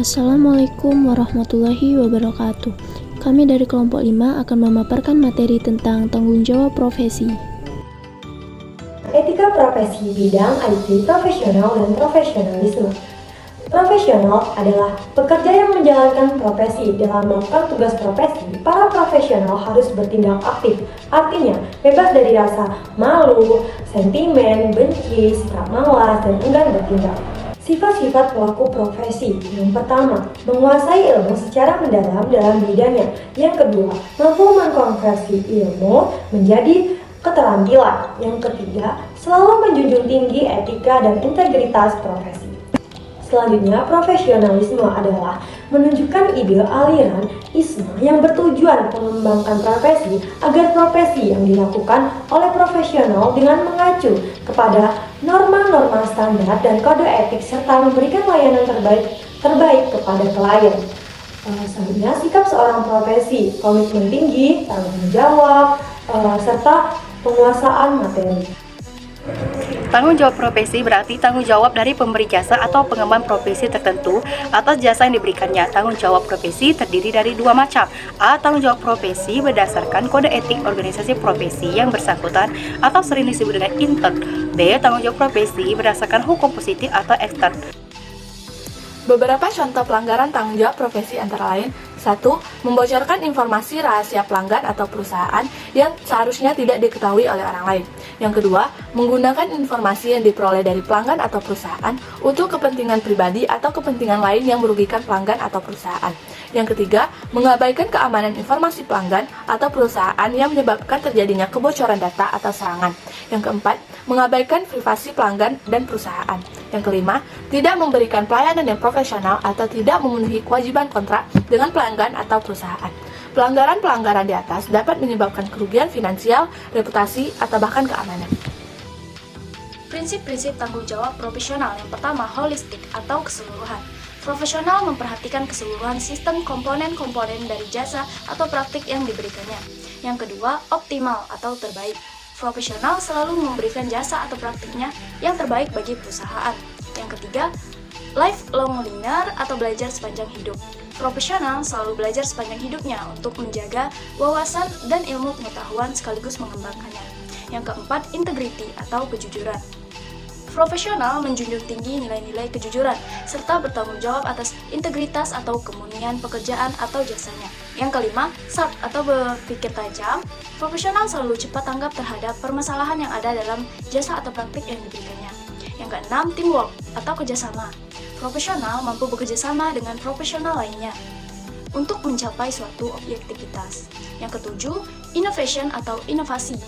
Assalamualaikum warahmatullahi wabarakatuh. Kami dari kelompok 5 akan memaparkan materi tentang tanggung jawab profesi. Etika profesi bidang IT profesional dan profesionalisme. Profesional adalah pekerja yang menjalankan profesi. Dalam melakukan tugas profesi, para profesional harus bertindak aktif. Artinya, bebas dari rasa malu, sentimen, benci, sikap malas, dan enggan bertindak. Sifat-sifat pelaku profesi. Yang pertama, menguasai ilmu secara mendalam dalam bidangnya. Yang kedua, mampu mengkonversi ilmu menjadi keterampilan. Yang ketiga, selalu menjunjung tinggi etika dan integritas profesi. Selanjutnya, profesionalisme adalah menunjukkan ide aliran isme yang bertujuan mengembangkan profesi agar profesi yang dilakukan oleh profesional dengan mengacu kepada norma-norma standar dan kode etik serta memberikan layanan terbaik kepada klien. Selanjutnya, sikap seorang profesi, komitmen tinggi, tanggung jawab, serta penguasaan materi. Tanggung jawab profesi berarti tanggung jawab dari pemberi jasa atau pengembang profesi tertentu atas jasa yang diberikannya. Tanggung jawab profesi terdiri dari dua macam. A. Tanggung jawab profesi berdasarkan kode etik organisasi profesi yang bersangkutan atau sering disebut dengan intern. B. Tanggung jawab profesi berdasarkan hukum positif atau ekstern. Beberapa contoh pelanggaran tanggung jawab profesi antara lain: 1. Membocorkan informasi rahasia pelanggan atau perusahaan yang seharusnya tidak diketahui oleh orang lain. Yang kedua, menggunakan informasi yang diperoleh dari pelanggan atau perusahaan untuk kepentingan pribadi atau kepentingan lain yang merugikan pelanggan atau perusahaan. Yang ketiga, mengabaikan keamanan informasi pelanggan atau perusahaan yang menyebabkan terjadinya kebocoran data atau serangan. Yang keempat, mengabaikan privasi pelanggan dan perusahaan. Yang kelima, tidak memberikan pelayanan yang profesional atau tidak memenuhi kewajiban kontrak dengan pelanggan atau perusahaan. Pelanggaran-pelanggaran di atas dapat menyebabkan kerugian finansial, reputasi, atau bahkan keamanan. Prinsip-prinsip tanggung jawab profesional. Yang pertama, holistik atau keseluruhan. Profesional memperhatikan keseluruhan sistem komponen-komponen dari jasa atau praktik yang diberikannya. Yang kedua, optimal atau terbaik. Profesional selalu memberikan jasa atau praktiknya yang terbaik bagi perusahaan. Yang ketiga, lifelong learner atau belajar sepanjang hidup. Profesional selalu belajar sepanjang hidupnya untuk menjaga wawasan dan ilmu pengetahuan sekaligus mengembangkannya. Yang keempat, integriti atau kejujuran. Profesional menjunjung tinggi nilai-nilai kejujuran serta bertanggung jawab atas integritas atau kemurnian pekerjaan atau jasanya. Yang kelima, sharp atau berpikir tajam. Profesional selalu cepat tanggap terhadap permasalahan yang ada dalam jasa atau praktik yang diberikannya. Yang keenam, teamwork atau kerjasama. Profesional mampu bekerjasama dengan profesional lainnya untuk mencapai suatu objektivitas. Yang ketujuh, innovation atau inovasi.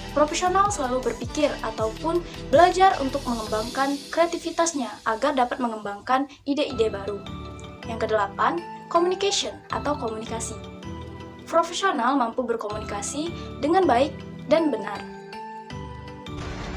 Profesional selalu berpikir ataupun belajar untuk mengembangkan kreativitasnya agar dapat mengembangkan ide-ide baru. Yang kedelapan, communication atau komunikasi. Profesional mampu berkomunikasi dengan baik dan benar.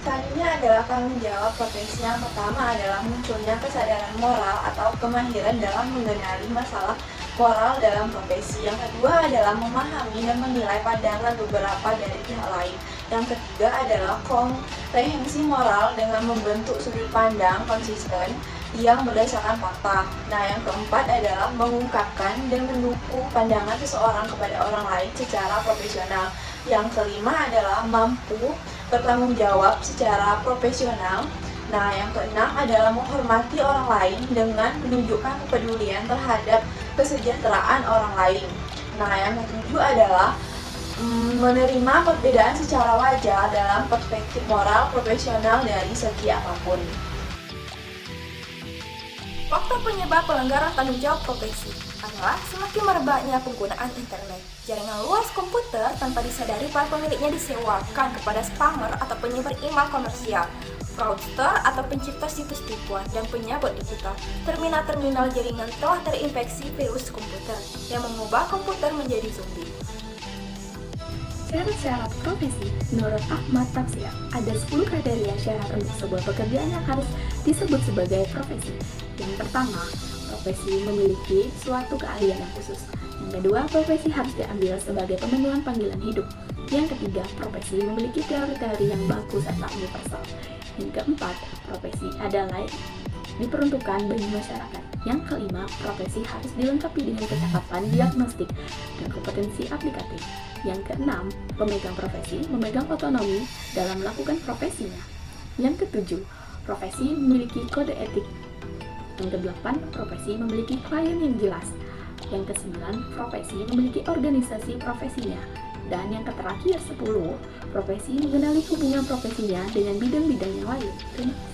Selanjutnya adalah tanggung jawab profesi. Yang pertama adalah munculnya kesadaran moral atau kemahiran dalam mengenali masalah moral dalam profesi. Yang kedua adalah memahami dan menilai pandangan beberapa dari pihak lain. Yang ketiga adalah komprehensi moral dengan membentuk sudut pandang konsisten yang berdasarkan fakta. Nah, yang keempat adalah mengungkapkan dan mendukung pandangan seseorang kepada orang lain secara profesional. Yang kelima adalah mampu bertanggung jawab secara profesional. Nah, yang keenam adalah menghormati orang lain dengan menunjukkan kepedulian terhadap kesejahteraan orang lain. Nah, yang ketujuh adalah menerima perbedaan secara wajar dalam perspektif moral profesional dari segi apapun. Faktor penyebab pelanggaran tanggung jawab profesi adalah semakin merebaknya penggunaan internet. Jaringan luas komputer tanpa disadari para pemiliknya disewakan kepada spammer atau penyebar email komersial, fraudster atau pencipta situs tipuan, dan penyabot digital. Terminal-terminal jaringan telah terinfeksi virus komputer yang mengubah komputer menjadi zombie. Syarat-syarat profesi. Menurut Ahmad Tafsir, ada 10 kriteria syarat untuk sebuah pekerjaan yang harus disebut sebagai profesi. Yang pertama, profesi memiliki suatu keahlian yang khusus. Yang kedua, profesi harus diambil sebagai pemenuhan panggilan hidup. Yang ketiga, profesi memiliki teori-teori yang bagus serta universal. Yang keempat, profesi adalah diperuntukkan bagi masyarakat. Yang kelima, profesi harus dilengkapi dengan kecakapan diagnostik dan kompetensi aplikatif. Yang keenam, pemegang profesi memegang otonomi dalam melakukan profesinya. Yang ketujuh, profesi memiliki kode etik. Yang kedelapan, profesi memiliki klien yang jelas. Yang kesembilan, profesi memiliki organisasi profesinya. Dan yang terakhir 10, profesi mengenali hubungan profesinya dengan bidang-bidang yang lain. Terima kasih.